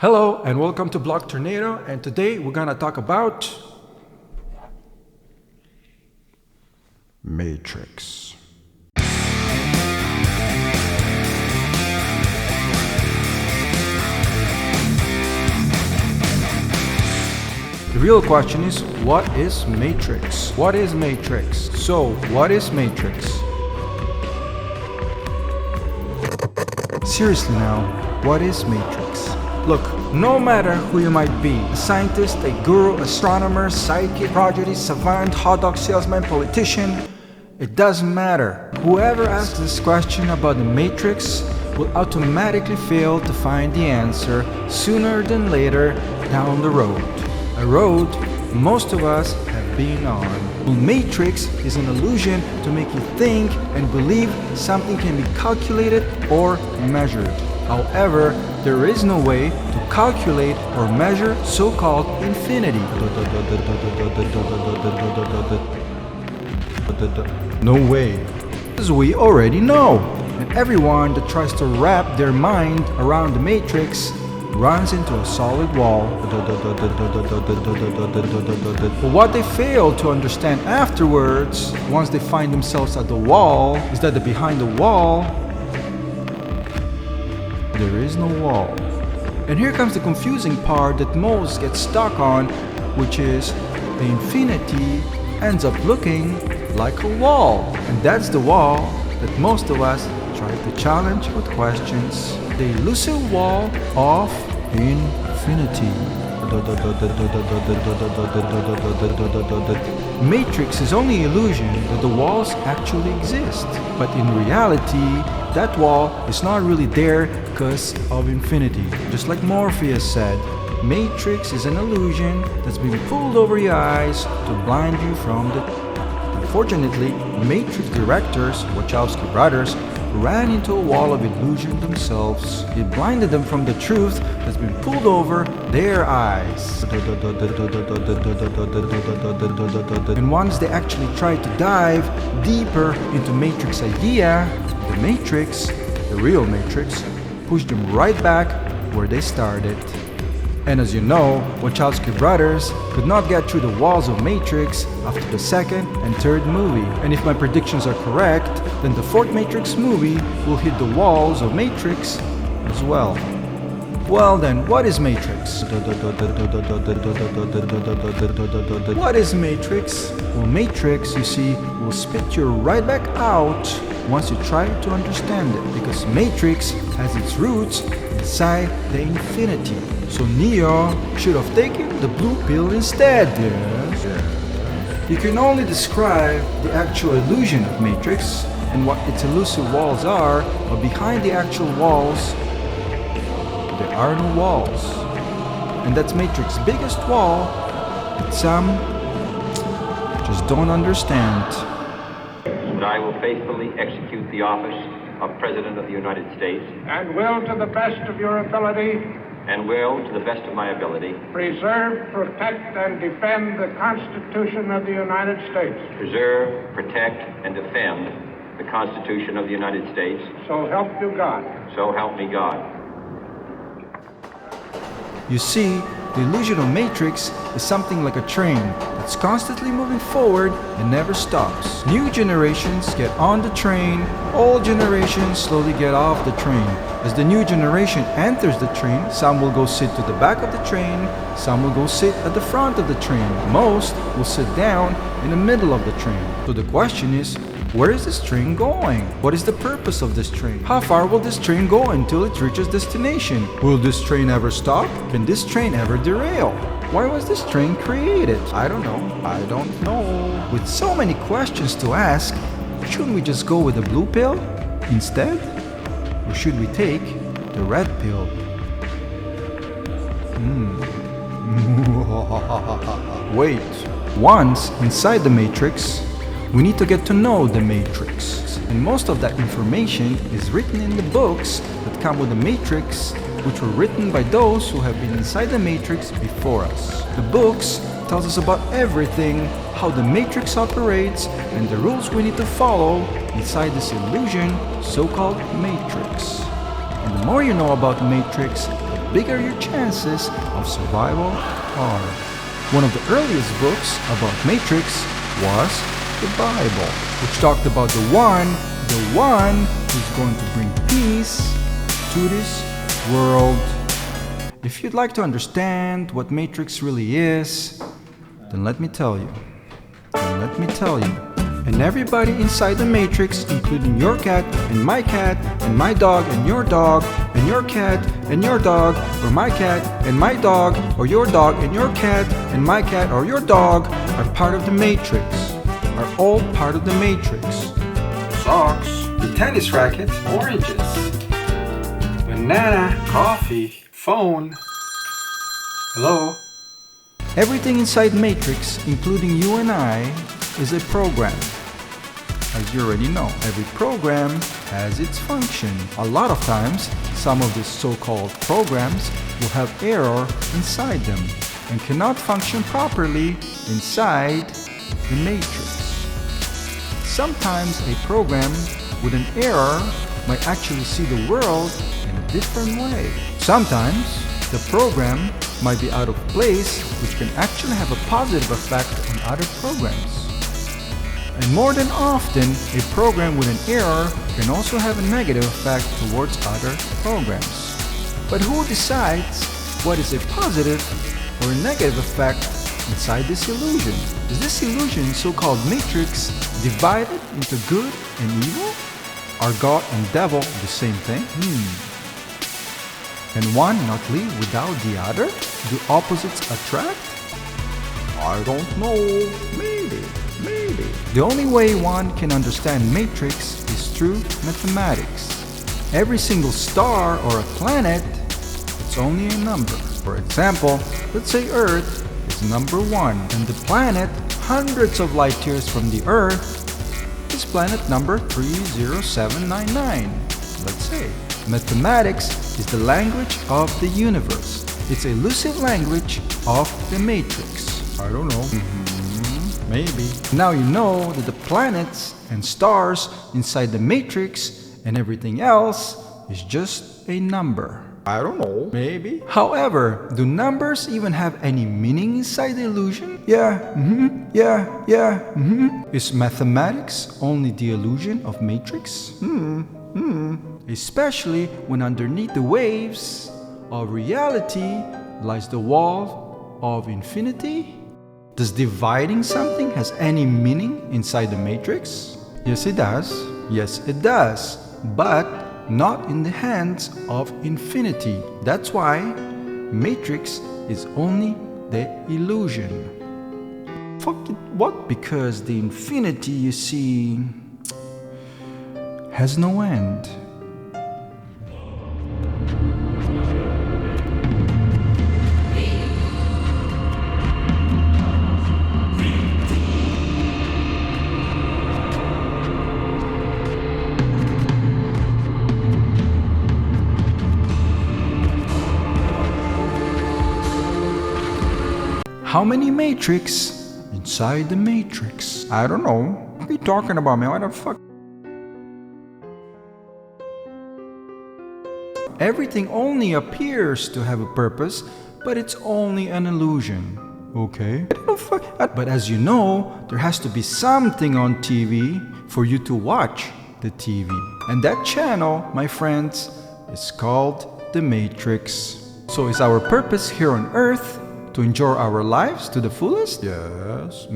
Hello and welcome to Block Tornado, and today we're gonna talk about Matrix. The real question is, what is Matrix? What is Matrix? So, what is Matrix? Seriously now, what is Matrix? Look, no matter who you might be, a scientist, a guru, astronomer, psychic, prodigy, savant, hot dog salesman, politician, it doesn't matter. Whoever asks this question about the Matrix will automatically fail to find the answer sooner than later down the road. A road most of us have been on. The Matrix is an illusion to make you think and believe something can be calculated or measured. However, there is no way to calculate or measure so-called infinity. No way. As we already know. And everyone that tries to wrap their mind around the Matrix runs into a solid wall. But what they fail to understand afterwards, once they find themselves at the wall, is that behind the wall, there is no wall. And here comes the confusing part that most get stuck on, which is the infinity ends up looking like a wall. And that's the wall that most of us try to challenge with questions. The elusive wall of infinity. Matrix is only illusion that the walls actually exist. But in reality, that wall is not really there because of infinity. Just like Morpheus said, Matrix is an illusion that's been pulled over your eyes to blind you from the... Unfortunately, Matrix directors, Wachowski brothers, ran into a wall of illusion themselves. It blinded them from the truth that's been pulled over their eyes. And once they actually tried to dive deeper into Matrix idea, the Matrix, the real Matrix, pushed them right back where they started. And as you know, Wachowski brothers could not get through the walls of Matrix after the second and third movie. And if my predictions are correct, then the fourth Matrix movie will hit the walls of Matrix as well. Well then, what is Matrix? What is Matrix? Well, Matrix, you see, will spit you right back out once you try to understand it, because Matrix has its roots inside the infinity. So Neo should have taken the blue pill instead. Yes. You can only describe the actual illusion of Matrix and what its elusive walls are, but behind the actual walls, there are no walls. And that's Matrix's biggest wall that some just don't understand. That I will faithfully execute the office of President of the United States. And will, to the best of your ability, And will, to the best of my ability, preserve, protect, and defend the Constitution of the United States. preserve, protect, and defend the Constitution of the United States. So help you God. So help me God. You see, the illusion of Matrix is something like a train that's constantly moving forward and never stops. New generations get on the train, old generations slowly get off the train. As the new generation enters the train, some will go sit to the back of the train, some will go sit at the front of the train. Most will sit down in the middle of the train. So the question is, where is this train going? What is the purpose of this train? How far will this train go until it reaches destination? Will this train ever stop? Can this train ever derail? Why was this train created? I don't know. With so many questions to ask, shouldn't we just go with the blue pill instead? Or should we take the red pill? Wait. Once inside the Matrix, we need to get to know the Matrix. And most of that information is written in the books that come with the Matrix, which were written by those who have been inside the Matrix before us. The books tells us about everything, how the Matrix operates, and the rules we need to follow inside this illusion so-called Matrix. And the more you know about Matrix, the bigger your chances of survival are. One of the earliest books about Matrix was the Bible, which talked about the one who's going to bring peace to this world. If you'd like to understand what Matrix really is, then let me tell you. And everybody inside the Matrix, including your cat and my dog and your dog, and your cat and your dog, or my cat and my dog, or your dog and your cat and my cat or your dog, are part of the Matrix. Are all part of the Matrix. Socks, the tennis racket, oranges, banana, coffee, phone. Hello? Everything inside Matrix, including you and I, is a program. As you already know, every program has its function. A lot of times, some of these so-called programs will have error inside them and cannot function properly inside the Matrix. Sometimes a program with an error might actually see the world in a different way. Sometimes the program might be out of place, which can actually have a positive effect on other programs. And more than often, a program with an error can also have a negative effect towards other programs. But who decides what is a positive or a negative effect inside this illusion? Is this illusion, so-called Matrix, divided into good and evil? Are God and devil the same thing? Can one not live without the other? Do opposites attract? I don't know. Maybe. The only way one can understand Matrix is through mathematics. Every single star or a planet, it's only a number. For example, let's say Earth is number 1, and the planet hundreds of light years from the Earth is planet number 30799. Let's say. Mathematics is the language of the universe. It's a elusive language of the Matrix. I don't know. Maybe. Now you know that the planets and stars inside the Matrix and everything else is just a number. I don't know. Maybe. However, do numbers even have any meaning inside the illusion? Is mathematics only the illusion of Matrix? Especially when underneath the waves of reality lies the wall of infinity? Does dividing something has any meaning inside the Matrix? Yes, it does. But not in the hands of infinity. That's why Matrix is only the illusion. Fuck it, what? Because the infinity, you see, has no end. How many Matrix inside the Matrix? I don't know. What are you talking about, man? What the fuck? Everything only appears to have a purpose, but it's only an illusion. Okay? But as you know, there has to be something on TV for you to watch the TV. And that channel, my friends, is called the Matrix. So is our purpose here on Earth to enjoy our lives to the fullest? Yes.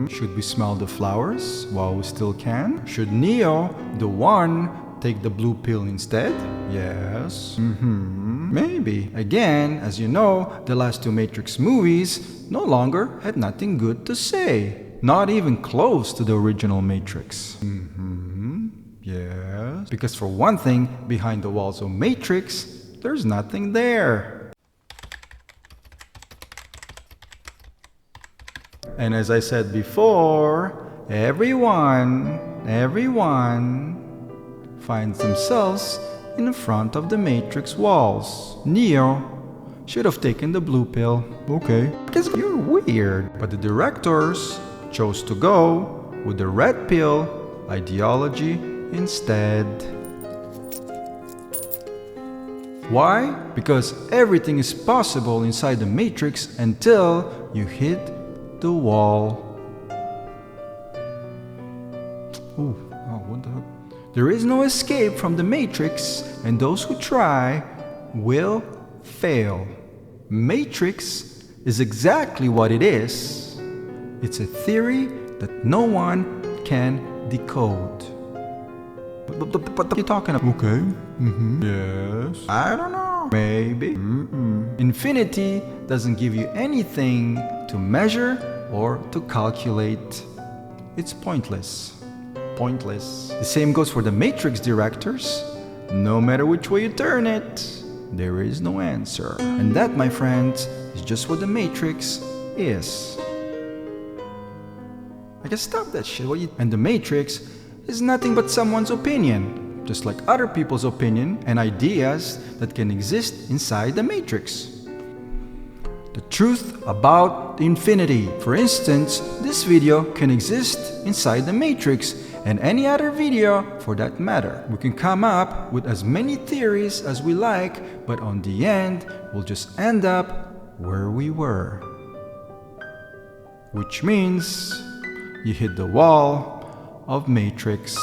Should we smell the flowers while we still can? Should Neo, the one, take the blue pill instead? Yes. Maybe. Again, as you know, the last 2 Matrix movies no longer had nothing good to say. Not even close to the original Matrix. Yes. Because for one thing, behind the walls of Matrix, there's nothing there. And as I said before, everyone finds themselves in the front of the Matrix walls. Neo should have taken the blue pill. Okay. Because you're weird. But the directors chose to go with the red pill ideology instead. Why? Because everything is possible inside the matrix until you hit the wall. Ooh, oh, what the heck? There is no escape from the matrix, and those who try will fail. Matrix is exactly what it is. It's a theory that no one can decode. What are you talking about? Okay. Yes. I don't know. Maybe. Infinity doesn't give you anything to measure or to calculate. It's pointless. Pointless. The same goes for the Matrix directors. No matter which way you turn it, there is no answer. And that, my friends, is just what the Matrix is. I can stop that shit. And the Matrix is nothing but someone's opinion, just like other people's opinion and ideas that can exist inside the Matrix. The truth about infinity. For instance, this video can exist inside the Matrix, and any other video for that matter. We can come up with as many theories as we like, but on the end, we'll just end up where we were. Which means you hit the wall of Matrix.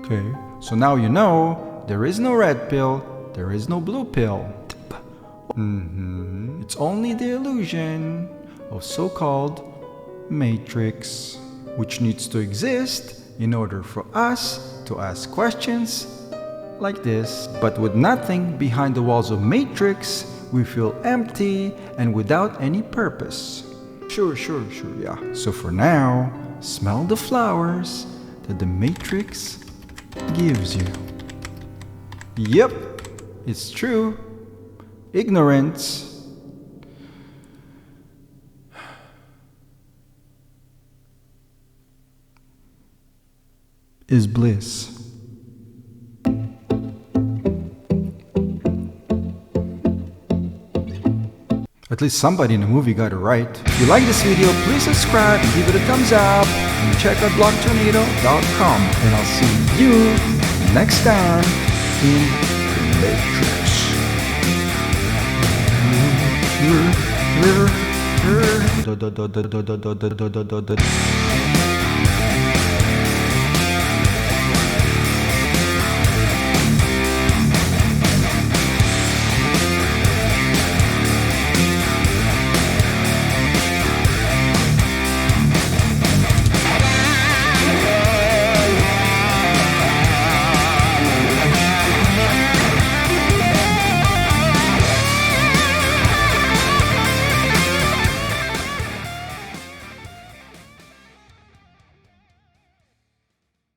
Okay, so now you know there is no red pill, there is no blue pill. It's only the illusion of so-called Matrix, which needs to exist in order for us to ask questions like this. But with nothing behind the walls of Matrix, we feel empty and without any purpose. Sure, yeah. So for now, smell the flowers that the Matrix gives you. Yep, it's true. Ignorance is bliss. At least somebody in the movie got it right. If you like this video, please subscribe, give it a thumbs up, and check out blogtornado.com. And I'll see you next time in the Matrix.